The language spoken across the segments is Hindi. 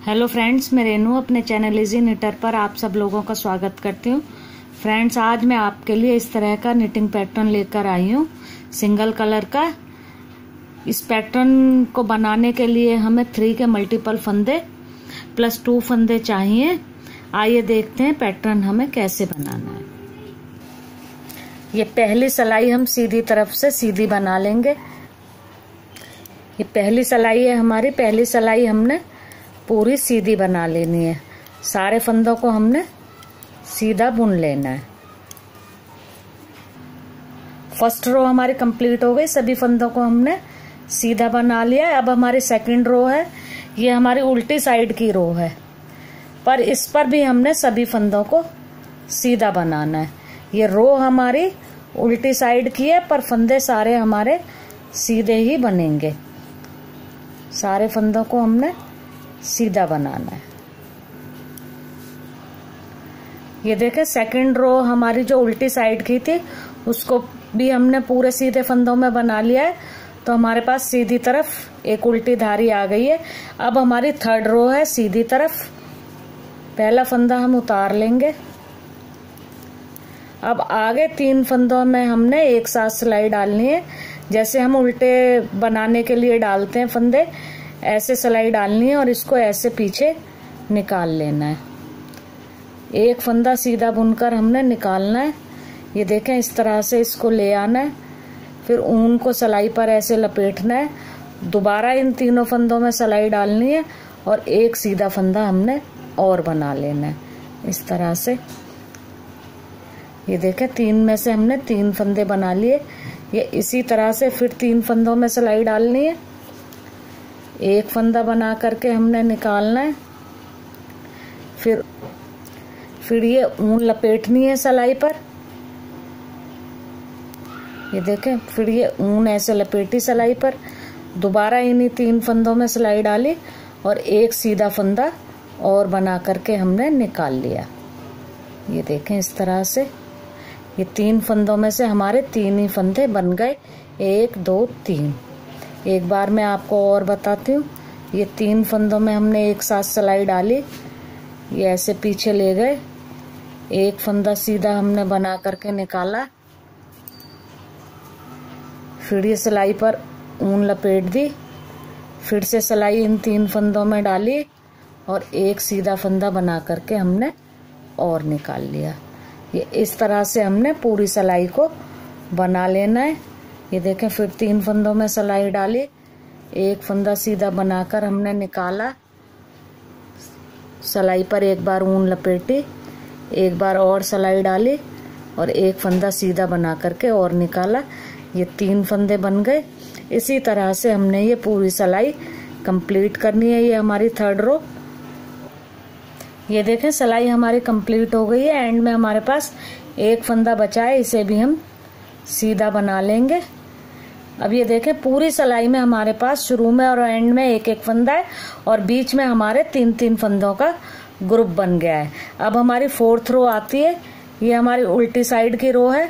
हेलो फ्रेंड्स, मैं रेनू अपने चैनल इजी निटर पर आप सब लोगों का स्वागत करती हूँ। फ्रेंड्स, आज मैं आपके लिए इस तरह का निटिंग पैटर्न लेकर आई हूँ, सिंगल कलर का। इस पैटर्न को बनाने के लिए हमें 3 के मल्टीपल फंदे प्लस 2 फंदे चाहिए। आइए देखते हैं पैटर्न हमें कैसे बनाना है। ये पहली सिलाई हम सीधी तरफ से सीधी बना लेंगे। ये पहली सिलाई है हमारी। पहली सिलाई हमने पूरी सीधी बना लेनी है। सारे फंदों को हमने सीधा बुन लेना है। फर्स्ट रो हमारी कंप्लीट हो गई। सभी फंदों को हमने सीधा बना लिया है। अब हमारी सेकंड रो है, ये हमारी उल्टी साइड की रो है, पर इस पर भी हमने सभी फंदों को सीधा बनाना है। ये रो हमारी उल्टी साइड की है, पर फंदे सारे हमारे सीधे ही बनेंगे। सारे फंदों को हमने सीधा बनाना है। ये देखें, सेकंड रो हमारी जो उल्टी साइड की थी उसको भी हमने पूरे सीधे फंदों में बना लिया है, तो हमारे पास सीधी तरफ एक उल्टी धारी आ गई है। अब हमारी थर्ड रो है सीधी तरफ। पहला फंदा हम उतार लेंगे। अब आगे 3 फंदों में हमने एक साथ सिलाई डालनी है। जैसे हम उल्टे बनाने के लिए डालते हैं फंदे, ऐसे सिलाई डालनी है और इसको ऐसे पीछे निकाल लेना है। एक फंदा सीधा बुनकर हमने निकालना है। ये देखें, इस तरह से इसको ले आना है। फिर ऊन को सिलाई पर ऐसे लपेटना है। दोबारा इन तीनों फंदों में सिलाई डालनी है और एक सीधा फंदा हमने और बना लेना है इस तरह से। ये देखें, 3 में से हमने 3 फंदे बना लिए। ये इसी तरह से फिर 3 फंदों में सिलाई डालनी है। एक फंदा बना करके हमने निकालना है। फिर ये ऊन लपेटनी है सिलाई पर। ये देखें, फिर ये ऊन ऐसे लपेटी सिलाई पर। दोबारा इन्हीं 3 फंदों में सिलाई डाली और एक सीधा फंदा और बना करके हमने निकाल लिया। ये देखें, इस तरह से ये 3 फंदों में से हमारे 3 ही फंदे बन गए। 1 2 3। एक बार मैं आपको और बताती हूँ। ये 3 फंदों में हमने एक साथ सिलाई डाली, ये ऐसे पीछे ले गए। एक फंदा सीधा हमने बना करके निकाला। फिर ये सिलाई पर ऊन लपेट दी। फिर से सिलाई इन 3 फंदों में डाली और एक सीधा फंदा बना करके हमने और निकाल लिया। ये इस तरह से हमने पूरी सिलाई को बना लेना है। ये देखें, फिर 3 फंदों में सिलाई डाली, एक फंदा सीधा बनाकर हमने निकाला। सिलाई पर एक बार ऊन लपेटी, एक बार और सिलाई डाली और एक फंदा सीधा बना करके और निकाला। ये 3 फंदे बन गए। इसी तरह से हमने ये पूरी सिलाई कंप्लीट करनी है। ये हमारी थर्ड रो। ये देखें, सिलाई हमारी कंप्लीट हो गई है। एंड में हमारे पास एक फंदा बचा है, इसे भी हम सीधा बना लेंगे। अब ये देखें, पूरी सिलाई में हमारे पास शुरू में और एंड में एक एक फंदा है और बीच में हमारे 3-3 फंदों का ग्रुप बन गया है। अब हमारी 4th रो आती है। ये हमारी उल्टी साइड की रो है।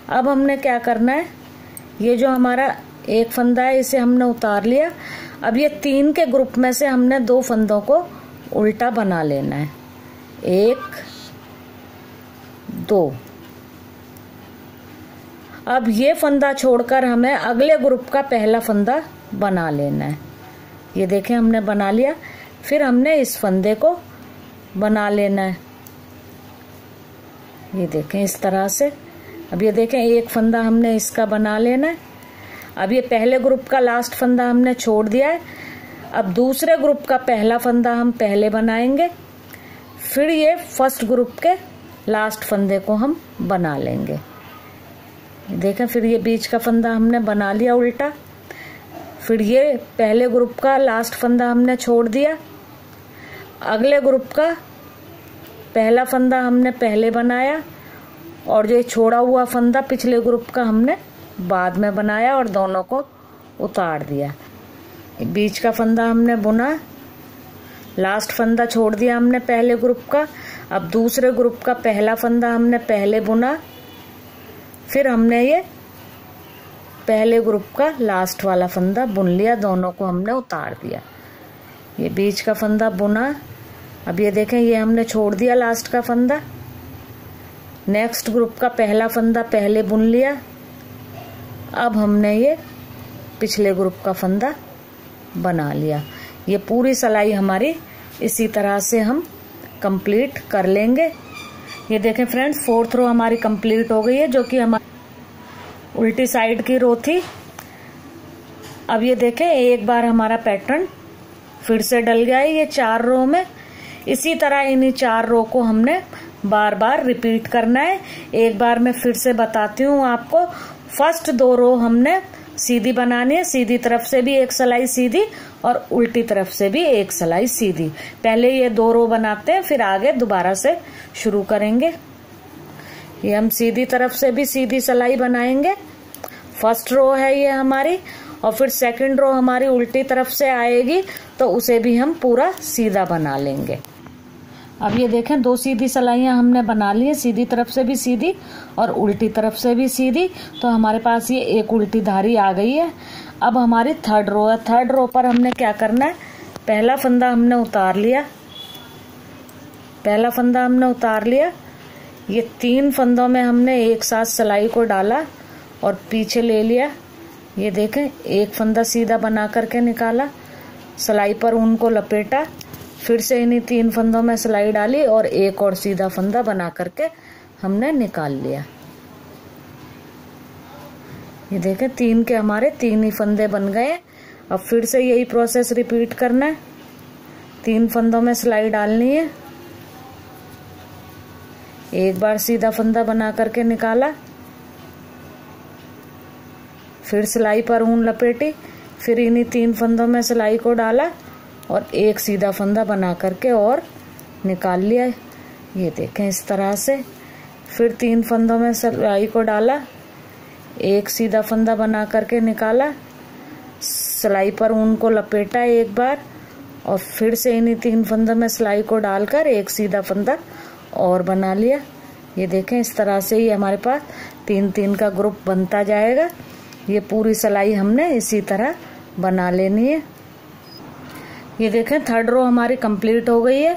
अब हमने क्या करना है, ये जो हमारा एक फंदा है इसे हमने उतार लिया। अब ये 3 के ग्रुप में से हमने 2 फंदों को उल्टा बना लेना है। 1 2। अब ये फंदा छोड़कर हमें अगले ग्रुप का पहला फंदा बना लेना है। ये देखें, हमने बना लिया। फिर हमने इस फंदे को बना लेना है। ये देखें, इस तरह से। अब ये देखें, एक फंदा हमने इसका बना लेना है। अब ये पहले ग्रुप का लास्ट फंदा हमने छोड़ दिया है। अब दूसरे ग्रुप का पहला फंदा हम पहले बनाएंगे। फिर ये फर्स्ट ग्रुप के लास्ट फंदे को हम बना लेंगे। देखें, फिर ये बीच का फंदा हमने बना लिया उल्टा। फिर ये पहले ग्रुप का लास्ट फंदा हमने छोड़ दिया। अगले ग्रुप का पहला फंदा हमने पहले बनाया और जो छोड़ा हुआ फंदा पिछले ग्रुप का हमने बाद में बनाया और दोनों को उतार दिया। बीच का फंदा हमने बुना, लास्ट फंदा छोड़ दिया हमने पहले ग्रुप का। अब दूसरे ग्रुप का पहला फंदा हमने पहले बुना। फिर हमने ये पहले ग्रुप का लास्ट वाला फंदा बुन लिया, दोनों को हमने उतार दिया। ये बीच का फंदा बुना। अब ये देखें ये हमने छोड़ दिया लास्ट का फंदा। नेक्स्ट ग्रुप का पहला फंदा पहले बुन लिया। अब हमने ये पिछले ग्रुप का फंदा बना लिया। ये पूरी सिलाई हमारी इसी तरह से हम कंप्लीट कर लेंगे। ये देखें फ्रेंड्स, 4th रो हमारी कंप्लीट हो गई है, जो कि हमारी उल्टी साइड की रो थी। अब ये देखें एक बार हमारा पैटर्न फिर से डल गया है ये 4 रो में। इसी तरह इन्हीं 4 रो को हमने बार बार रिपीट करना है। एक बार मैं फिर से बताती हूँ आपको। फर्स्ट 2 रो हमने सीधी बनानी है, सीधी तरफ से भी एक सिलाई सीधी और उल्टी तरफ से भी एक सिलाई सीधी। पहले ये 2 रो बनाते हैं, फिर आगे दोबारा से शुरू करेंगे। ये हम सीधी तरफ से भी सीधी सिलाई बनाएंगे। फर्स्ट रो है ये हमारी, और फिर सेकंड रो हमारी उल्टी तरफ से आएगी, तो उसे भी हम पूरा सीधा बना लेंगे। अब ये देखें 2 सीधी सिलाइयां हमने बना ली है, सीधी तरफ से भी सीधी और उल्टी तरफ से भी सीधी। तो हमारे पास ये एक उल्टी धारी आ गई है। अब हमारी 3rd रो है। 3rd रो पर हमने क्या करना है, पहला फंदा हमने उतार लिया। पहला फंदा हमने उतार लिया। ये 3 फंदों में हमने एक साथ सिलाई को डाला और पीछे ले लिया। ये देखें एक फंदा सीधा बना करके निकाला, सिलाई पर ऊन को लपेटा, फिर से इन्हीं 3 फंदों में सिलाई डाली और एक और सीधा फंदा बना करके हमने निकाल लिया। ये देखें 3 के हमारे 3 ही फंदे बन गए। अब फिर से यही प्रोसेस रिपीट करना है। 3 फंदों में सिलाई डालनी है, एक बार सीधा फंदा बना करके निकाला, फिर सिलाई पर ऊन लपेटी, फिर इन्हीं 3 फंदों में सिलाई को डाला और एक सीधा फंदा बना करके और निकाल लिया। ये देखें इस तरह से। फिर 3 फंदों में सिलाई को डाला, एक सीधा फंदा बना करके निकाला, सिलाई पर ऊन को लपेटा एक बार और फिर से इन्हीं 3 फंदों में सिलाई को डालकर एक सीधा फंदा और बना लिया। ये देखें इस तरह से ये हमारे पास 3-3 का ग्रुप बनता जाएगा। ये पूरी सिलाई हमने इसी तरह बना लेनी है। ये देखें 3rd रो हमारी कंप्लीट हो गई है।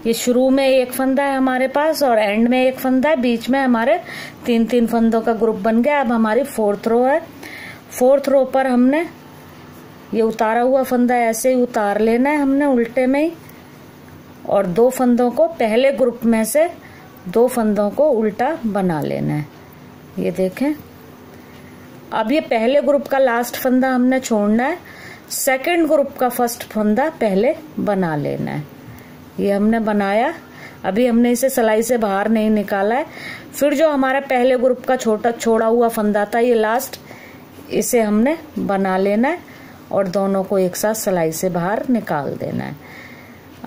ये शुरू में एक फंदा है हमारे पास और एंड में एक फंदा है, बीच में हमारे 3-3 फंदों का ग्रुप बन गया। अब हमारी 4th रो है। 4th रो पर हमने ये उतारा हुआ फंदा ऐसे ही उतार लेना है हमने उल्टे में ही, और 2 फंदों को पहले ग्रुप में से 2 फंदों को उल्टा बना लेना है। ये देखें अब ये पहले ग्रुप का लास्ट फंदा हमने छोड़ना है, सेकंड ग्रुप का फर्स्ट फंदा पहले बना लेना है। ये हमने बनाया, अभी हमने इसे सिलाई से बाहर नहीं निकाला है। फिर जो हमारा पहले ग्रुप का छोड़ा हुआ फंदा था ये लास्ट, इसे हमने बना लेना है और दोनों को एक साथ सिलाई से बाहर निकाल देना है।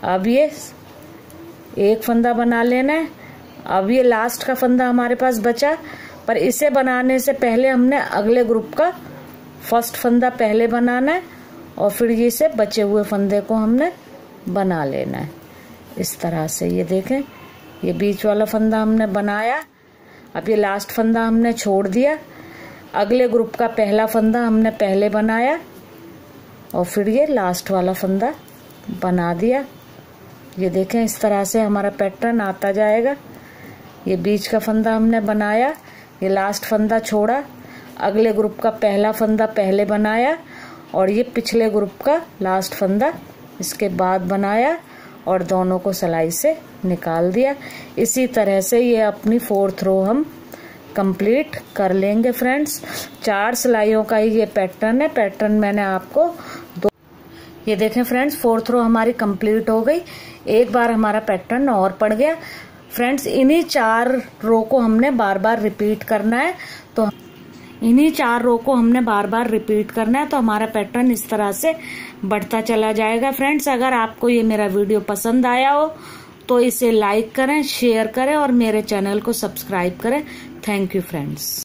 अब ये एक फंदा बना लेना है। अब ये लास्ट का फंदा हमारे पास बचा, पर इसे बनाने से पहले हमने अगले ग्रुप का फर्स्ट फंदा पहले बनाना है और फिर ये से बचे हुए फंदे को हमने बना लेना है इस तरह से। ये देखें ये बीच वाला फंदा हमने बनाया। अब ये लास्ट फंदा हमने छोड़ दिया, अगले ग्रुप का पहला फंदा हमने पहले बनाया और फिर ये लास्ट वाला फंदा बना दिया। ये देखें इस तरह से हमारा पैटर्न आता जाएगा। ये बीच का फंदा हमने बनाया, ये लास्ट फंदा छोड़ा, अगले ग्रुप का पहला फंदा पहले बनाया और ये पिछले ग्रुप का लास्ट फंदा इसके बाद बनाया और दोनों को सिलाई से निकाल दिया। इसी तरह से ये अपनी 4th रो हम कंप्लीट कर लेंगे फ्रेंड्स। 4 सिलाइयों का ही ये पैटर्न है। पैटर्न मैंने आपको ये देखें फ्रेंड्स 4th रो हमारी कंप्लीट हो गई। एक बार हमारा पैटर्न और पड़ गया फ्रेंड्स। इन्हीं 4 रो को हमने बार बार रिपीट करना है, तो इन्हीं 4 रो को हमने बार बार रिपीट करना है, तो हमारा पैटर्न इस तरह से बढ़ता चला जाएगा फ्रेंड्स। अगर आपको ये मेरा वीडियो पसंद आया हो तो इसे लाइक करें, शेयर करें और मेरे चैनल को सब्सक्राइब करें। Thank you friends.